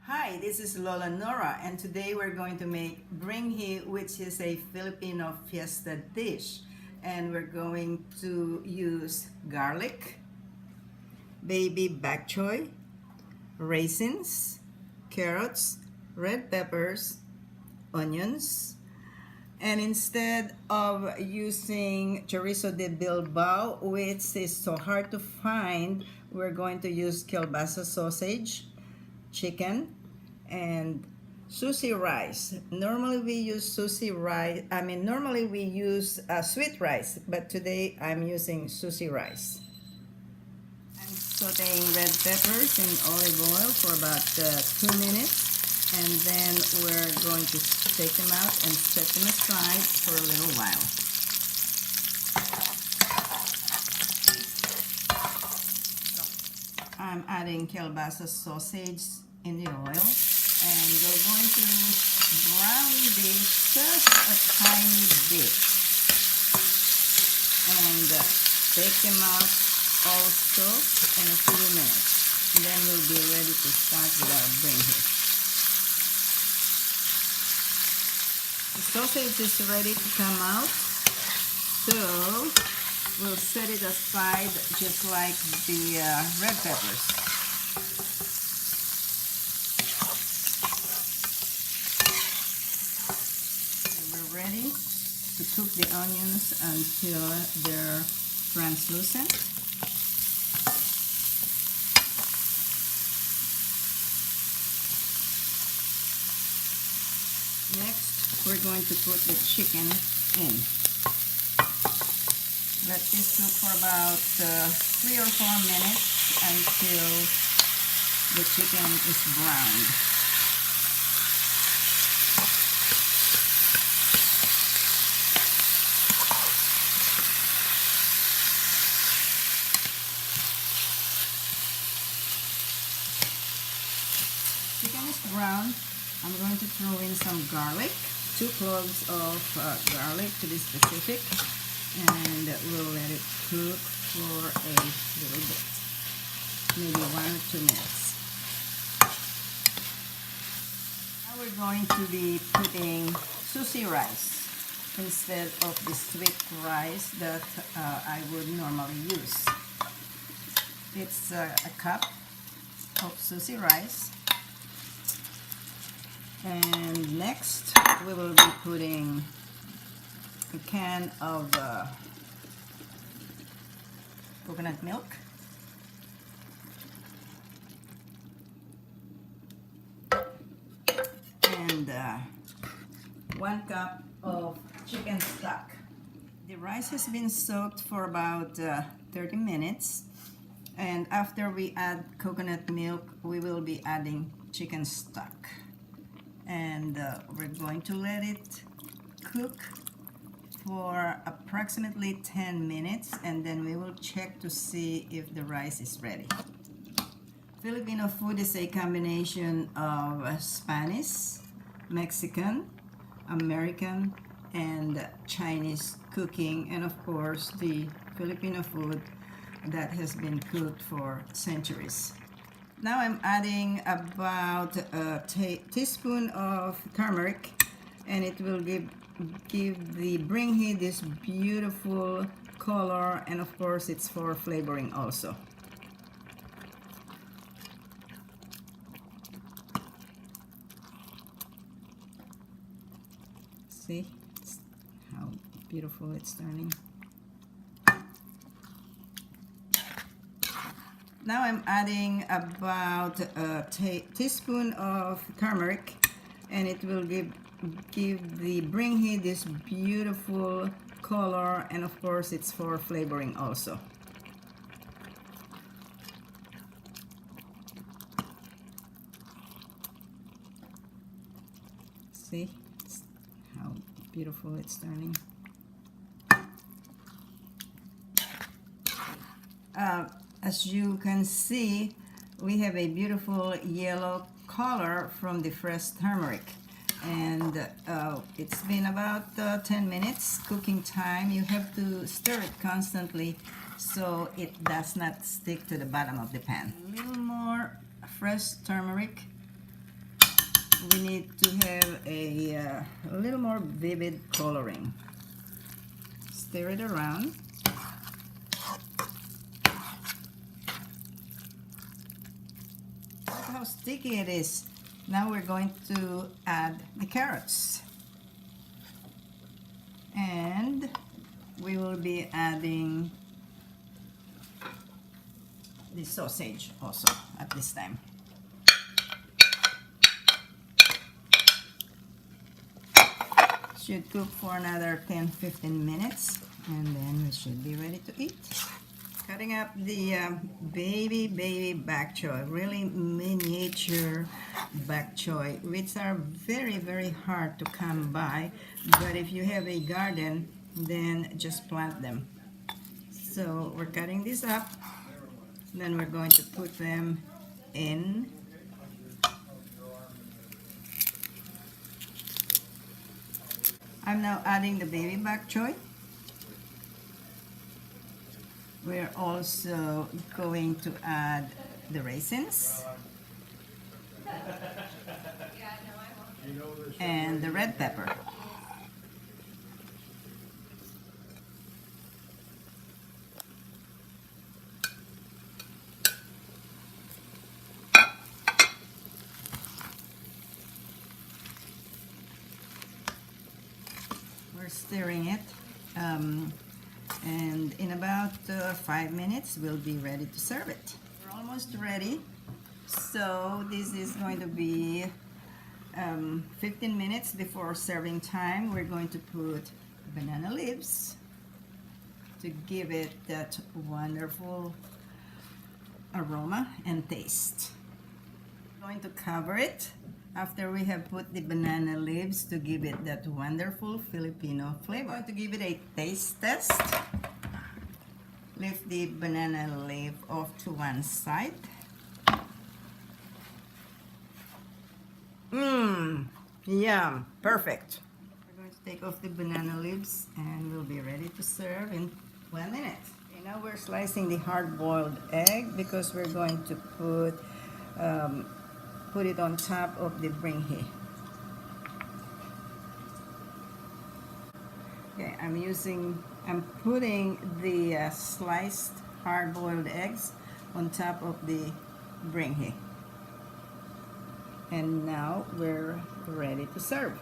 Hi, this is Lola Nora, and today we're going to make Bringhe, which is a Filipino Fiesta dish. And we're going to use garlic, baby bok choy, raisins, carrots, red peppers, onions, and instead of using chorizo de Bilbao, which is so hard to find, we're going to use kielbasa sausage, chicken, and sushi rice. Normally we use sushi rice. Normally we use sweet rice, but today I'm using sushi rice. I'm sauteing red peppers in olive oil for about 2 minutes, and then we're going to take them out and set them aside for a little while. I'm adding kielbasa sausage in the oil, and we're going to brown this just a tiny bit and take them out also in a few minutes. And then we'll be ready to start with our Bringhe. The sausage is ready to come out, so we'll set it aside just like the red peppers. We're ready to cook the onions until they're translucent. Next, we're going to put the chicken in. Let this cook for about 3 or 4 minutes until the chicken is browned. Chicken is brown. I'm going to throw in some garlic, 2 cloves of garlic to be specific, and we'll let it cook for a little bit, maybe 1 or 2 minutes. Now we're going to be putting sushi rice instead of the sweet rice that I would normally use. It's a cup of sushi rice. And next, we will be putting a can of coconut milk, and 1 cup of chicken stock. The rice has been soaked for about 30 minutes, and after we add coconut milk, we will be adding chicken stock. And we're going to let it cook for approximately 10 minutes, and then we will check to see if the rice is ready. Filipino food is a combination of Spanish, Mexican, American, and Chinese cooking, and of course the Filipino food that has been cooked for centuries. Now I'm adding about a teaspoon of turmeric, and it will give the Bringhe this beautiful color, and of course it's for flavoring also. See how beautiful it's turning. Now I'm adding about a teaspoon of turmeric, and it will give the Bringhe this beautiful color, and of course it's for flavoring also. See how beautiful it's turning. As you can see, we have a beautiful yellow color from the fresh turmeric, and it's been about 10 minutes cooking time. You have to stir it constantly so it does not stick to the bottom of the pan. A little more fresh turmeric we need to have a little more vivid coloring. Stir it around. Look how sticky it is. Now we're going to add the carrots. And we will be adding the sausage also at this time. Should cook for another 10-15 minutes and then we should be ready to eat. Cutting up the baby bok choy, really miniature bok choy, which are very hard to come by, but if you have a garden then just plant them. So we're cutting this up, then we're going to put them in. I'm now adding the baby bok choy. We're also going to add the raisins and the red pepper. We're stirring it. And in about 5 minutes we'll be ready to serve it. We're almost ready, so this is going to be 15 minutes before serving time. We're going to put banana leaves to give it that wonderful aroma and taste. We're going to cover it after we have put the banana leaves to give it that wonderful Filipino flavor. I'm going to give it a taste test. Lift the banana leaf off to one side. Yum, perfect. We're going to take off the banana leaves and we'll be ready to serve in 1 minute. Okay, now we're slicing the hard-boiled egg because we're going to put it on top of the Bringhe. Okay, I'm putting the sliced hard-boiled eggs on top of the Bringhe. And now we're ready to serve.